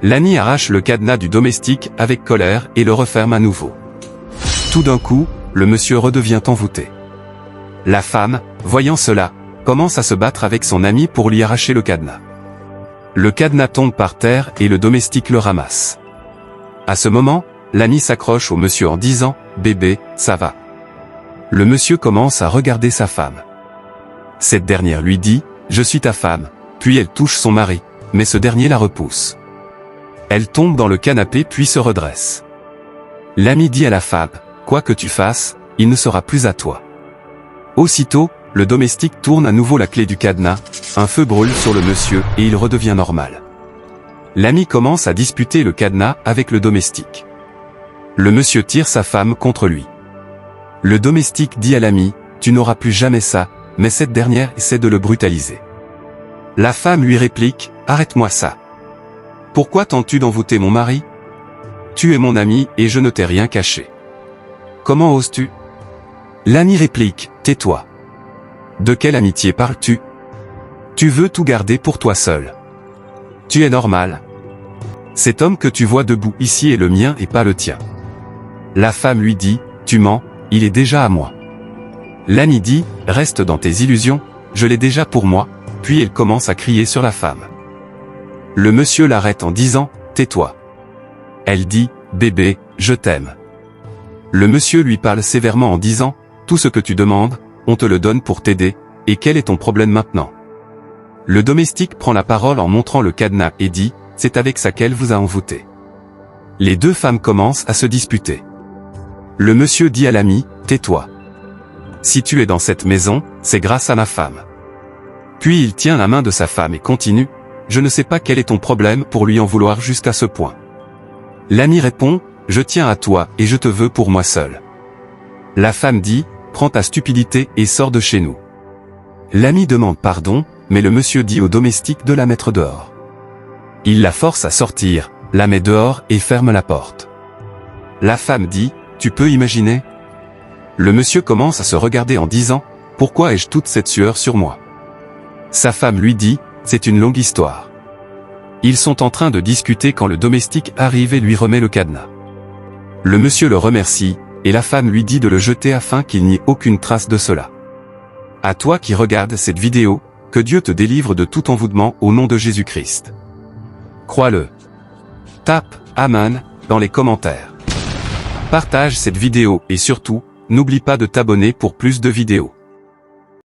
Lanny arrache le cadenas du domestique avec colère et le referme à nouveau. Tout d'un coup, le monsieur redevient envoûté. La femme, voyant cela, commence à se battre avec son ami pour lui arracher le cadenas. Le cadenas tombe par terre et le domestique le ramasse. À ce moment, Lanny s'accroche au monsieur en disant « Bébé, ça va ». Le monsieur commence à regarder sa femme. Cette dernière lui dit « Je suis ta femme », puis elle touche son mari, mais ce dernier la repousse. Elle tombe dans le canapé puis se redresse. L'ami dit à la femme « Quoi que tu fasses, il ne sera plus à toi ». Aussitôt, le domestique tourne à nouveau la clé du cadenas, un feu brûle sur le monsieur et il redevient normal. L'ami commence à disputer le cadenas avec le domestique. Le monsieur tire sa femme contre lui. Le domestique dit à l'ami « Tu n'auras plus jamais ça », mais cette dernière essaie de le brutaliser. La femme lui réplique « Arrête-moi ça. Pourquoi tentes-tu d'envoûter mon mari? Tu es mon ami et je ne t'ai rien caché. Comment oses-tu » L'ami réplique « Tais-toi. De quelle amitié parles-tu? Tu veux tout garder pour toi seul. Tu es normal. Cet homme que tu vois debout ici est le mien et pas le tien. » La femme lui dit « Tu mens, il est déjà à moi. » L'ami dit « Reste dans tes illusions, je l'ai déjà pour moi », puis elle commence à crier sur la femme. Le monsieur l'arrête en disant « Tais-toi. » Elle dit « Bébé, je t'aime. » Le monsieur lui parle sévèrement en disant « Tout ce que tu demandes, on te le donne pour t'aider, et quel est ton problème maintenant ?» Le domestique prend la parole en montrant le cadenas et dit « C'est avec ça qu'elle vous a envoûté. » Les deux femmes commencent à se disputer. Le monsieur dit à l'ami « Tais-toi. Si tu es dans cette maison, c'est grâce à ma femme. » Puis il tient la main de sa femme et continue « Je ne sais pas quel est ton problème pour lui en vouloir jusqu'à ce point. » L'ami répond « Je tiens à toi et je te veux pour moi seul. » La femme dit « Prends ta stupidité et sors de chez nous. » L'ami demande pardon, mais le monsieur dit au domestique de la mettre dehors. Il la force à sortir, la met dehors et ferme la porte. La femme dit « Tu peux imaginer ?» Le monsieur commence à se regarder en disant « Pourquoi ai-je toute cette sueur sur moi ?» Sa femme lui dit « C'est une longue histoire. » Ils sont en train de discuter quand le domestique arrive et lui remet le cadenas. Le monsieur le remercie, et la femme lui dit de le jeter afin qu'il n'y ait aucune trace de cela. À toi qui regardes cette vidéo, que Dieu te délivre de tout envoûtement au nom de Jésus-Christ. Crois-le. Tape « Amen » dans les commentaires. Partage cette vidéo et surtout, n'oublie pas de t'abonner pour plus de vidéos.